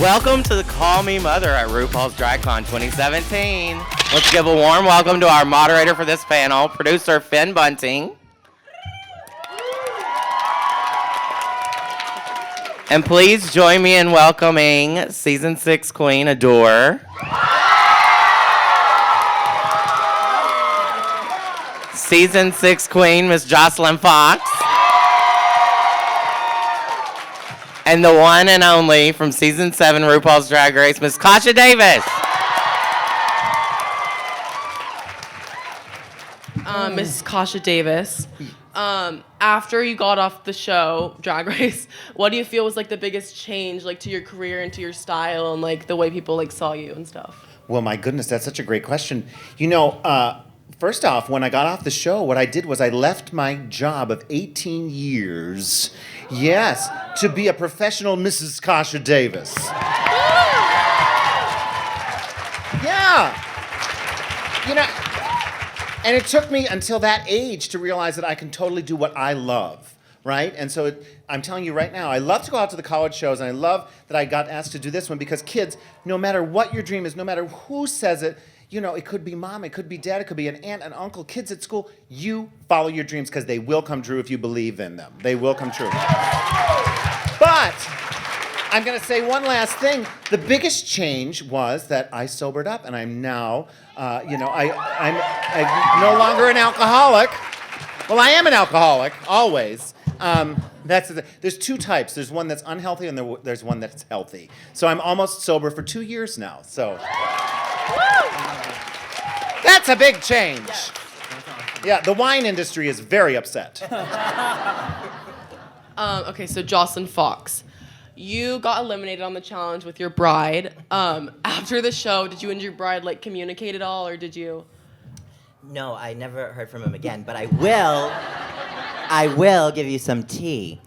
Welcome to the Call Me Mother at RuPaul's DragCon 2017. Let's give a warm welcome to our moderator for this panel, producer Finn Bunting. And please join me in welcoming Season 6 Queen Adore. Season 6 Queen, Miss Joslyn Fox. And the one and only from Season 7 RuPaul's Drag Race, Miss Kasha Davis. Miss Kasha Davis. After you got off the show, Drag Race, what do you feel was like the biggest change like to your career and to your style and like the way people like saw you and stuff? Well, my goodness, that's such a great question. You know, first off, when I got off the show, what I did was I left my job of 18 years, yes, to be a professional Mrs. Kasha Davis. Yeah. You know, and it took me until that age to realize that I can totally do what I love, right? And so I'm telling you right now, I love to go out to the college shows, and I love that I got asked to do this one because kids, no matter what your dream is, no matter who says it, you know, it could be mom, it could be dad, it could be an aunt, an uncle, kids at school, you follow your dreams because they will come true if you believe in them. They will come true. But I'm going to say one last thing. The biggest change was that I sobered up, and I'm now, I'm no longer an alcoholic. Well, I am an alcoholic, always. There's two types. There's one that's unhealthy, and there's one that's healthy. So I'm almost sober for 2 years now. So that's a big change. Yeah, the wine industry is very upset. Okay, so Joslyn Fox. You got eliminated on the challenge with your bride. After the show, did you and your bride like communicate at all, or did you? No, I never heard from him again, but I will give you some tea.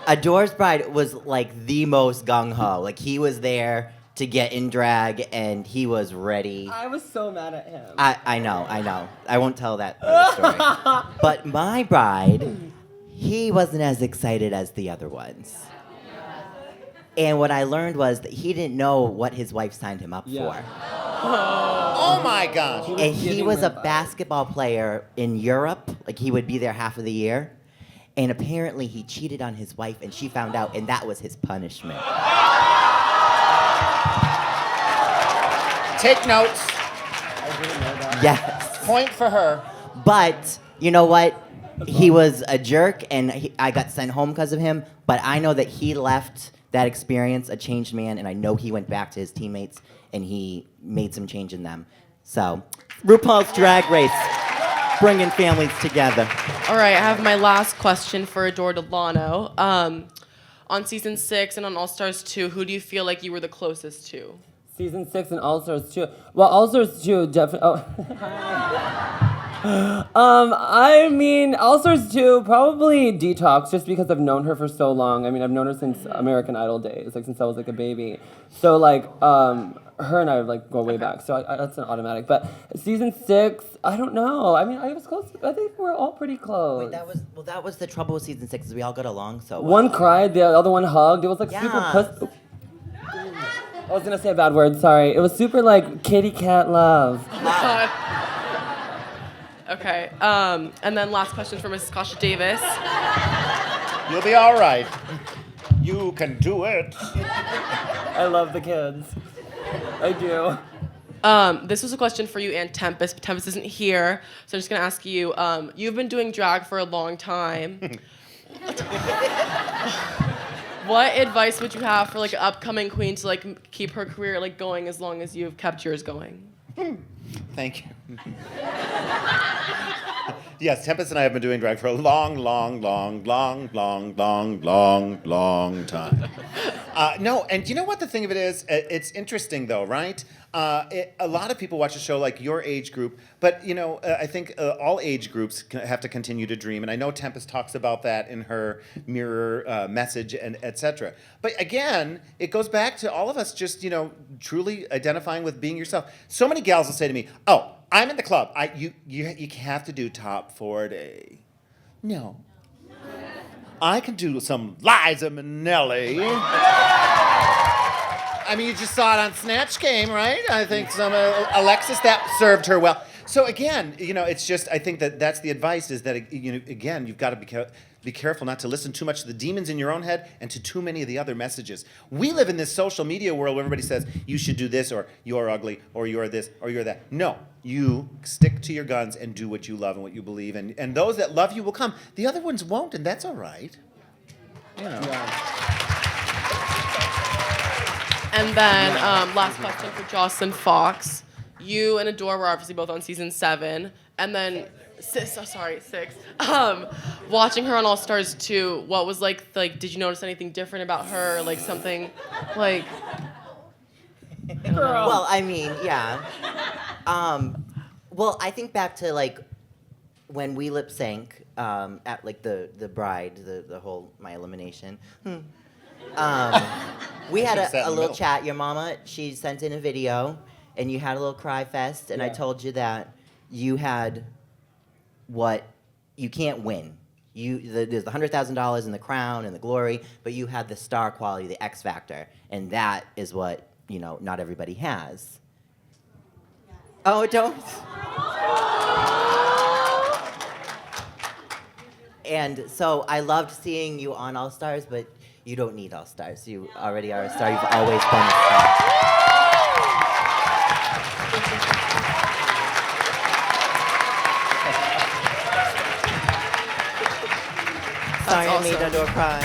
Adore's bride was like the most gung-ho. Like he was there to get in drag, and he was ready. I was so mad at him. I know. I won't tell that story. But my bride, he wasn't as excited as the other ones. And what I learned was that he didn't know what his wife signed him up for. Oh my gosh. And he was a basketball player in Europe. Like he would be there half of the year. And apparently he cheated on his wife, and she found out, and that was his punishment. Take notes. I didn't know that. Yes. Point for her. But you know what? He was a jerk, and I got sent home because of him. But I know that he left that experience a changed man, and I know he went back to his teammates, and he made some change in them. So, RuPaul's Drag Race, bringing families together. All right, I have my last question for Adore Delano. On Season 6 and on All Stars 2, who do you feel like you were the closest to? Season 6 and All Stars 2. Well, All Stars 2 definitely. I mean, All Stars 2, probably Detox, just because I've known her for so long. I mean, I've known her since American Idol days, like since I was like a baby. So like, her and I like go way back. So that's an automatic. But Season 6, I don't know. I mean, I was close. I think we're all pretty close. Wait, that was the trouble with Season 6 is we all got along so well. One cried, the other one hugged. It was like super puss. I was gonna say a bad word, sorry. It was super like kitty cat love. Okay, and then last question for Mrs. Kasha Davis. You'll be all right. You can do it. I love the kids. I do. This was a question for you and Tempest, but Tempest isn't here, so I'm just gonna ask you, you've been doing drag for a long time. What advice would you have for like an upcoming queen to like keep her career like going as long as you've kept yours going? Thank you. Yes, Tempest and I have been doing drag for a long time. No, and you know what the thing of it is? It's interesting though, right? A lot of people watch a show like your age group, but you know, I think all age groups have to continue to dream, and I know Tempest talks about that in her mirror message and etc. But again, it goes back to all of us just truly identifying with being yourself. So many gals will say to me, "Oh, I'm in the club. You have to do top 40." No. I can do some Liza Minnelli. I mean, you just saw it on Snatch Game, right? I think some Alexis, that served her well. So again, it's just, I think that's the advice is that, again, you've got to be careful not to listen too much to the demons in your own head and to too many of the other messages. We live in this social media world where everybody says, you should do this, or you're ugly, or you're this, or you're that. No, you stick to your guns and do what you love and what you believe. And those that love you will come. The other ones won't, and that's all right. And then last question for Joslyn Fox. You and Adore were obviously both on season 7, and then 6. Watching her on All Stars 2, what was like? Did you notice anything different about her? Like something, like. Well, I mean, yeah. Well, I think back to like when we lip sync at like the bride, the whole my elimination. We had a little chat. Your mama, she sent in a video, and you had a little cry fest, and I told you that you had what you can't win. There's the $100,000 and the crown and the glory, but you had the star quality, the X factor, and that is what not everybody has. Oh, don't. And so I loved seeing you on All Stars, but you don't need All Stars. You already are a star. You've always been a star. Sorry, I made Adore cry.